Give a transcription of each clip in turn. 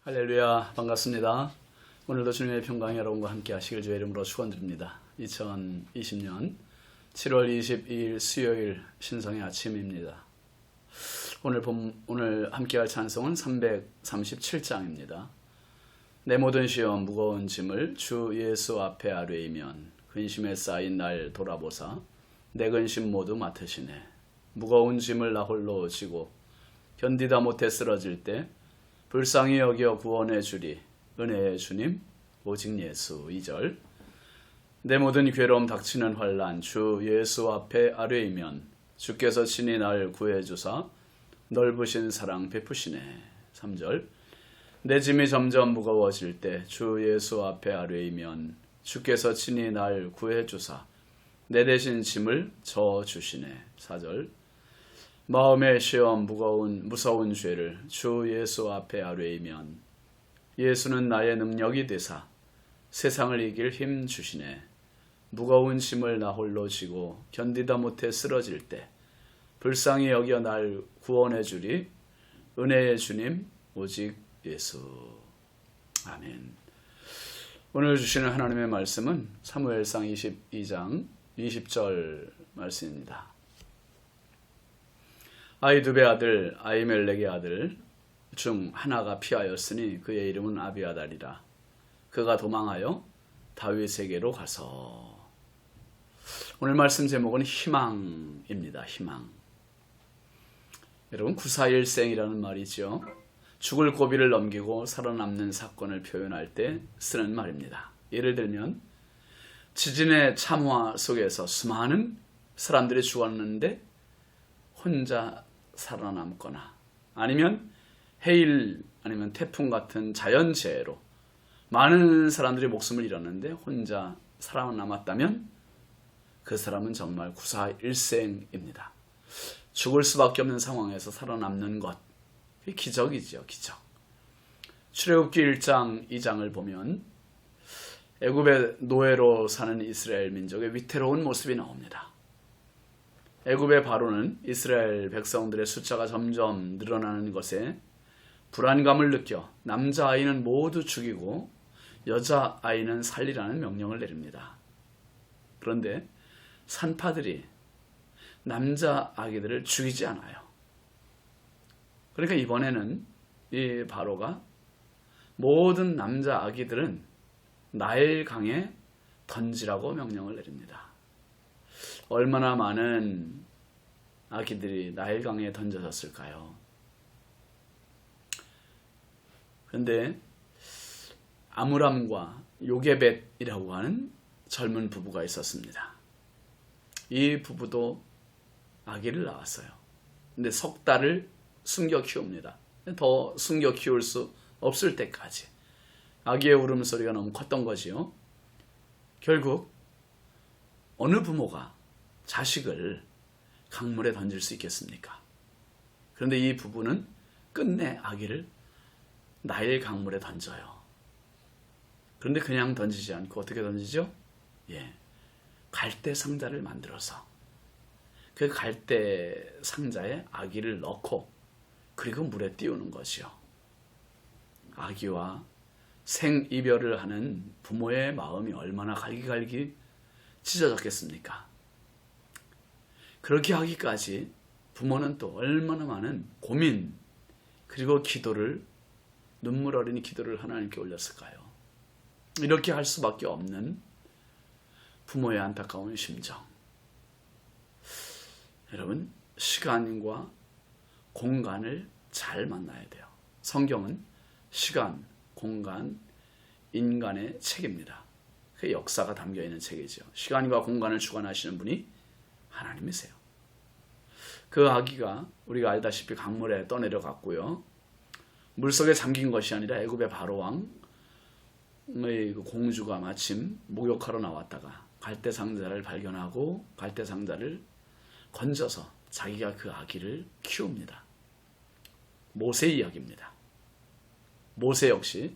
할렐루야, 반갑습니다. 오늘도 주님의 평강이 여러분과 함께 하시길 주의 이름으로 축원드립니다. 2020년 7월 22일 수요일 신성의 아침입니다. 오늘 함께 할 찬송은 337장입니다. 내 모든 시험 무거운 짐을 주 예수 앞에 아뢰이면 근심에 쌓인 날 돌아보사 내 근심 모두 맡으시네. 무거운 짐을 나 홀로 지고 견디다 못해 쓰러질 때 불쌍히 여겨 구원해 주리 은혜의 주님 오직 예수. 2절 내 모든 괴로움 닥치는 환난 주 예수 앞에 아뢰이면 주께서 친히 날 구해 주사 넓으신 사랑 베푸시네. 3절 내 짐이 점점 무거워질 때 주 예수 앞에 아뢰이면 주께서 친히 날 구해 주사 내 대신 짐을 져 주시네. 4절 마음의 시험 무서운 죄를 주 예수 앞에 아뢰이면 예수는 나의 능력이 되사 세상을 이길 힘 주시네. 무거운 짐을 나 홀로 지고 견디다 못해 쓰러질 때 불쌍히 여겨 날 구원해 주리 은혜의 주님 오직 예수. 아멘. 오늘 주시는 하나님의 말씀은 사무엘상 22장 20절 말씀입니다. 아히두베의 아들 아히멜렉의 아들 중 하나가 피하였으니 그의 이름은 아비아달이라. 그가 도망하여 다윗에게로 가서. 오늘 말씀 제목은 희망입니다. 희망. 여러분 941생이라는 말이죠. 죽을 고비를 넘기고 살아남는 사건을 표현할 때 쓰는 말입니다. 예를 들면 지진의 참화 속에서 수많은 사람들이 죽었는데 혼자 살아남거나 아니면 해일 아니면 태풍 같은 자연재해로 많은 사람들이 목숨을 잃었는데 혼자 살아남았다면 그 사람은 정말 941생입니다. 죽을 수밖에 없는 상황에서 살아남는 것, 기적이죠. 기적. 출애굽기 1장 2장을 보면 애굽의 노예로 사는 이스라엘 민족의 위태로운 모습이 나옵니다. 애굽의 바로는 이스라엘 백성들의 숫자가 점점 늘어나는 것에 불안감을 느껴 남자아이는 모두 죽이고 여자아이는 살리라는 명령을 내립니다. 그런데 산파들이 남자아기들을 죽이지 않아요. 그러니까 이번에는 이 바로가 모든 남자아기들은 나일강에 던지라고 명령을 내립니다. 얼마나 많은 아기들이 나일강에 던져졌을까요? 그런데 아므람과 요게벳이라고 하는 젊은 부부가 있었습니다. 이 부부도 아기를 낳았어요. 근데 석 달을 숨겨 키웁니다. 더 숨겨 키울 수 없을 때까지. 아기의 울음소리가 너무 컸던 거지요. 결국 어느 부모가 자식을 강물에 던질 수 있겠습니까? 그런데 이 부부는 끝내 아기를 나일 강물에 던져요. 그런데 그냥 던지지 않고 어떻게 던지죠? 갈대 상자를 만들어서 그 갈대 상자에 아기를 넣고 그리고 물에 띄우는 것이요. 아기와 생이별을 하는 부모의 마음이 얼마나 갈기갈기 찢어졌겠습니까? 그렇게 하기까지 부모는 또 얼마나 많은 고민 그리고 기도를 눈물 어린 기도를 하나님께 올렸을까요? 이렇게 할 수밖에 없는 부모의 안타까운 심정. 여러분 시간과 공간을 잘 만나야 돼요. 성경은 시간, 공간, 인간의 책입니다. 그 역사가 담겨있는 책이죠. 시간과 공간을 주관하시는 분이 하나님이세요. 그 아기가 우리가 알다시피 강물에 떠내려갔고요. 물속에 잠긴 것이 아니라 애굽의 바로왕의 공주가 마침 목욕하러 나왔다가 갈대상자를 발견하고 갈대상자를 건져서 자기가 그 아기를 키웁니다. 모세 이야기입니다. 모세 역시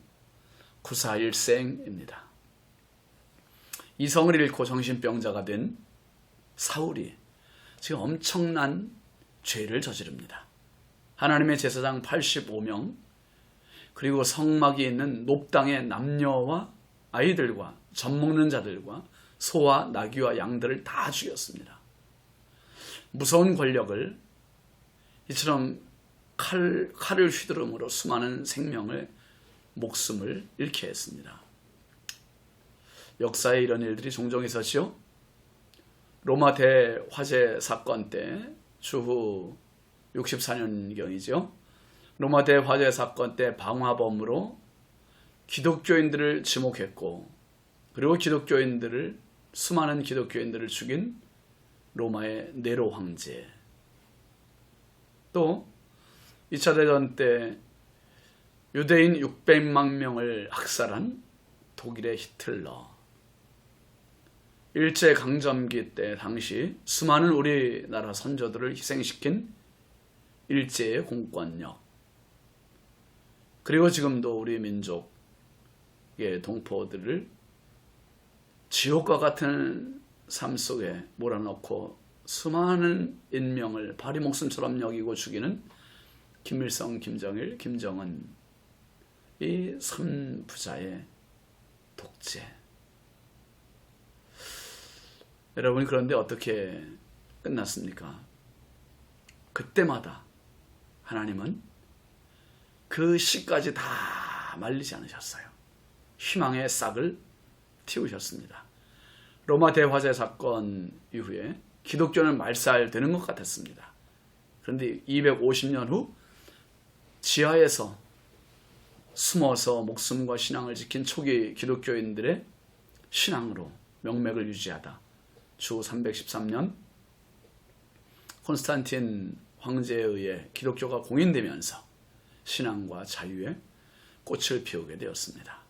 941생입니다. 이성을 잃고 정신병자가 된 사울이 지금 엄청난 죄를 저지릅니다. 하나님의 제사장 85명 그리고 성막이 있는 높당의 남녀와 아이들과 젖 먹는 자들과 소와 나귀와 양들을 다 죽였습니다. 무서운 권력을 이처럼 칼을 휘두름으로 수많은 생명을 목숨을 잃게 했습니다. 역사에 이런 일들이 종종 있었지요. 로마 대화재 사건 때 주후 64년경이죠. 로마 대화재 사건 때 방화범으로 기독교인들을 지목했고 그리고 수많은 기독교인들을 죽인 로마의 네로 황제, 또 2차 대전 때 유대인 600만 명을 학살한 독일의 히틀러, 일제강점기 때 당시 수많은 우리나라 선조들을 희생시킨 일제의 공권력, 그리고 지금도 우리 민족의 동포들을 지옥과 같은 삶 속에 몰아넣고 수많은 인명을 바리 목숨처럼 여기고 죽이는 김일성, 김정일, 김정은, 이 3부자의 독재. 여러분, 그런데 어떻게 끝났습니까? 그때마다 하나님은 그 씨까지 다 말리지 않으셨어요. 희망의 싹을 틔우셨습니다. 로마 대화재 사건 이후에 기독교는 말살되는 것 같았습니다. 그런데 250년 후 지하에서 숨어서 목숨과 신앙을 지킨 초기 기독교인들의 신앙으로 명맥을 유지하다 주 313년 콘스탄틴 황제에 의해 기독교가 공인되면서 신앙과 자유의 꽃을 피우게 되었습니다.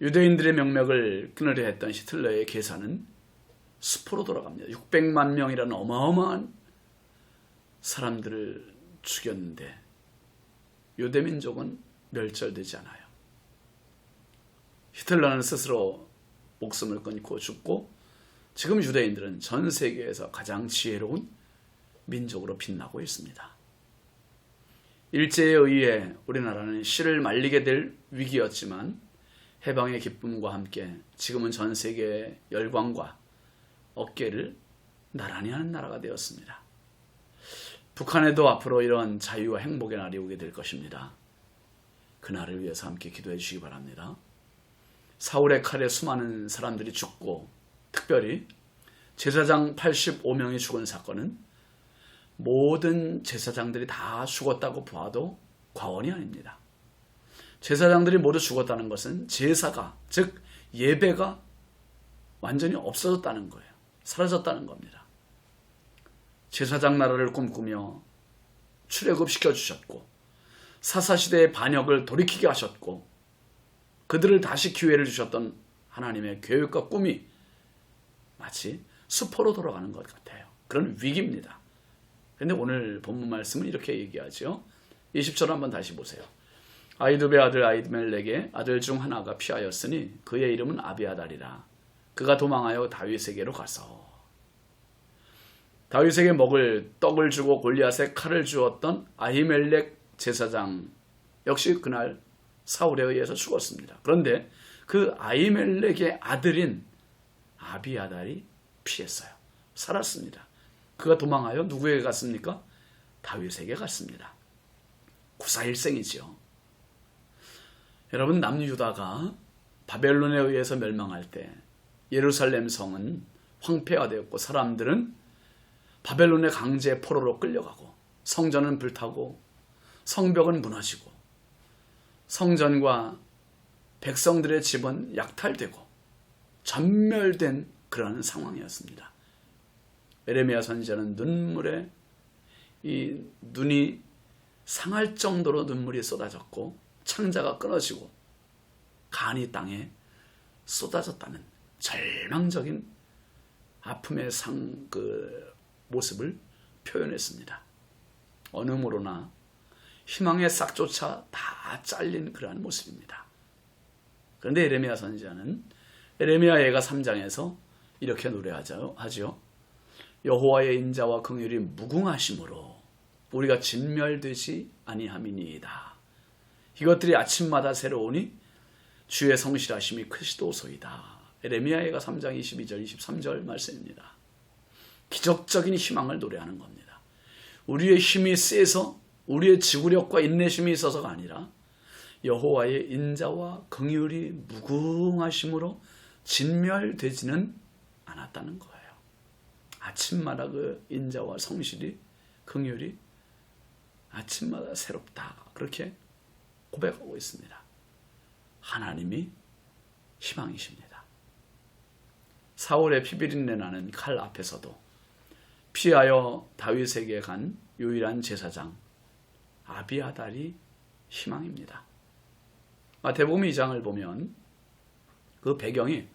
유대인들의 명맥을 끊으려 했던 히틀러의 계산은 수포로 돌아갑니다. 600만 명이라는 어마어마한 사람들을 죽였는데 유대민족은 멸절되지 않아요. 히틀러는 스스로 목숨을 끊고 죽고 지금 유대인들은 전 세계에서 가장 지혜로운 민족으로 빛나고 있습니다. 일제에 의해 우리나라는 씨를 말리게 될 위기였지만 해방의 기쁨과 함께 지금은 전 세계의 열광과 어깨를 나란히 하는 나라가 되었습니다. 북한에도 앞으로 이런 자유와 행복의 날이 오게 될 것입니다. 그날을 위해서 함께 기도해 주시기 바랍니다. 사울의 칼에 수많은 사람들이 죽고 특별히 제사장 85명이 죽은 사건은 모든 제사장들이 다 죽었다고 봐도 과언이 아닙니다. 제사장들이 모두 죽었다는 것은 제사가, 즉 예배가 완전히 없어졌다는 거예요. 사라졌다는 겁니다. 제사장 나라를 꿈꾸며 출애굽시켜 주셨고 사사시대의 반역을 돌이키게 하셨고 그들을 다시 기회를 주셨던 하나님의 계획과 꿈이 마치 수포로 돌아가는 것 같아요. 그런 위기입니다. 그런데 오늘 본문 말씀은 이렇게 얘기하죠. 20절 한번 다시 보세요. 아이두베 아들 아히멜렉의 아들 중 하나가 피하였으니 그의 이름은 아비아달이라. 그가 도망하여 다윗에게로 가서 다윗에게 먹을 떡을 주고 골리앗에 칼을 주었던 아히멜렉 제사장 역시 그날 사울에 의해서 죽었습니다. 그런데 그 아히멜렉의 아들인 아비아달이 피했어요. 살았습니다. 그가 도망하여 누구에게 갔습니까? 다윗에게 갔습니다. 구사일생이지요. 여러분, 남유다가 바벨론에 의해서 멸망할 때 예루살렘 성은 황폐화 되었고 사람들은 바벨론의 강제 포로로 끌려가고 성전은 불타고 성벽은 무너지고 성전과 백성들의 집은 약탈되고 전멸된 그런 상황이었습니다. 에레미야 선지자는 눈물에 이 눈이 상할 정도로 눈물이 쏟아졌고 창자가 끊어지고 간이 땅에 쏟아졌다는 절망적인 아픔의 모습을 표현했습니다. 어느 모로나 희망의 싹조차 다 잘린 그러한 모습입니다. 그런데 에레미야 선지자는 에레미야 예가 3장에서 이렇게 노래하죠. 여호와의 인자와 긍휼이 무궁하심으로 우리가 진멸되지 아니함이니이다. 이것들이 아침마다 새로우니 주의 성실하심이 크시도소이다. 에레미야가 3장 22절 23절 말씀입니다. 기적적인 희망을 노래하는 겁니다. 우리의 힘이 세서 우리의 지구력과 인내심이 있어서가 아니라 여호와의 인자와 긍휼이 무궁하심으로 진멸되지는 않았다는 거예요. 아침마다 그 인자와 성실이 긍휼이 아침마다 새롭다. 그렇게 고백하고 있습니다. 하나님이 희망이십니다. 사울의 피비린내 나는 칼 앞에서도 피하여 다윗에게 간 유일한 제사장 아비아달이 희망입니다. 마태복음 2장을 보면 그 배경이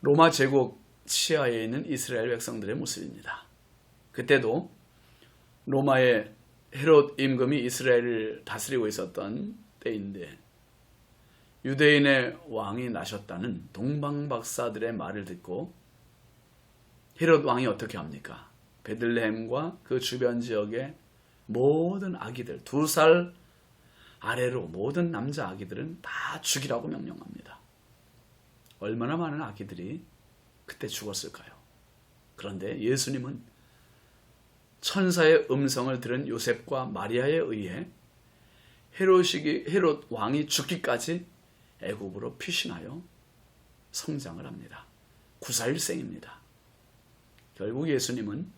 로마 제국 치하에 있는 이스라엘 백성들의 모습입니다. 그때도 로마의 헤롯 임금이 이스라엘을 다스리고 있었던 때인데 유대인의 왕이 나셨다는 동방박사들의 말을 듣고 헤롯 왕이 어떻게 합니까? 베들레헴과 그 주변 지역의 모든 아기들, 2살 아래로 모든 남자 아기들은 다 죽이라고 명령합니다. 얼마나 많은 아기들이 그때 죽었을까요? 그런데 예수님은 천사의 음성을 들은 요셉과 마리아에 의해 헤롯 왕이 죽기까지 애굽으로 피신하여 성장을 합니다. 구사일생입니다. 결국 예수님은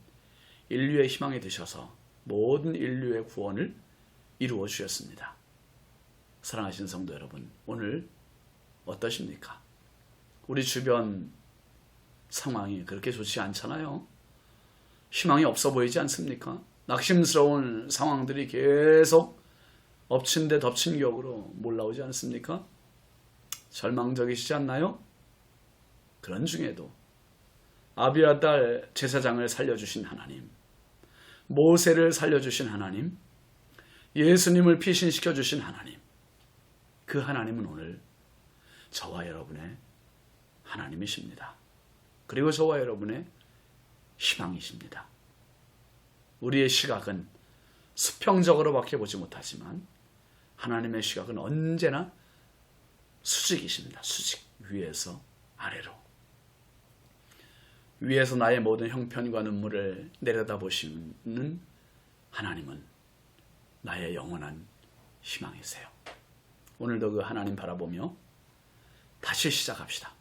인류의 희망이 되셔서 모든 인류의 구원을 이루어 주셨습니다. 사랑하시는 성도 여러분, 오늘 어떠십니까? 우리 주변 상황이 그렇게 좋지 않잖아요. 희망이 없어 보이지 않습니까? 낙심스러운 상황들이 계속 엎친 데 덮친 격으로 몰라오지 않습니까? 절망적이시지 않나요? 그런 중에도 아비아달 제사장을 살려주신 하나님, 모세를 살려주신 하나님, 예수님을 피신시켜주신 하나님, 그 하나님은 오늘 저와 여러분의 하나님이십니다. 그리고 저와 여러분의 희망이십니다. 우리의 시각은 수평적으로밖에 보지 못하지만 하나님의 시각은 언제나 수직이십니다. 수직, 위에서 아래로. 위에서 나의 모든 형편과 눈물을 내려다보시는 하나님은 나의 영원한 희망이세요. 오늘도 그 하나님 바라보며 다시 시작합시다.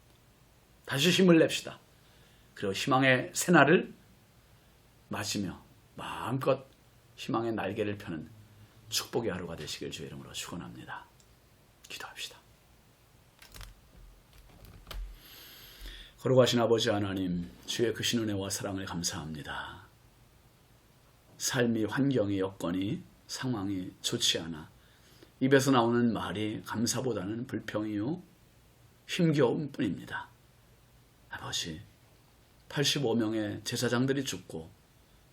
다시 힘을 냅시다. 그리고 희망의 새날을 맞으며 마음껏 희망의 날개를 펴는 축복의 하루가 되시길 주의 이름으로 축원합니다. 기도합시다. 거룩하신 아버지 하나님, 주의 크신 은혜와 사랑을 감사합니다. 삶이, 환경이, 여건이, 상황이 좋지 않아 입에서 나오는 말이 감사보다는 불평이요 힘겨움 뿐입니다. 아버지, 85명의 제사장들이 죽고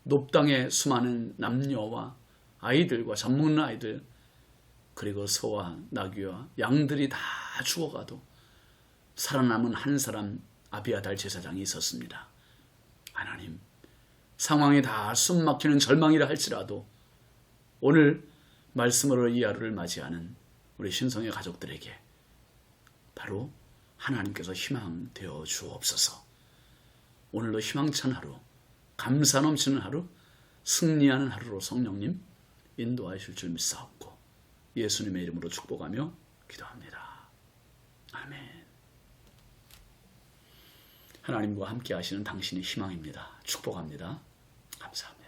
높당의 수많은 남녀와 아이들과 젖먹는 아이들, 그리고 소와 나귀와 양들이 다 죽어가도 살아남은 한 사람 아비아달 제사장이 있었습니다. 하나님, 상황이 다 숨막히는 절망이라 할지라도 오늘 말씀으로 이 하루를 맞이하는 우리 신성의 가족들에게 바로 하나님께서 희망 되어 주옵소서. 오늘도 희망찬 하루, 감사 넘치는 하루, 승리하는 하루로 성령님 인도하실 줄 믿사옵고 예수님의 이름으로 축복하며 기도합니다. 아멘. 하나님과 함께 하시는 당신이 희망입니다. 축복합니다. 감사합니다.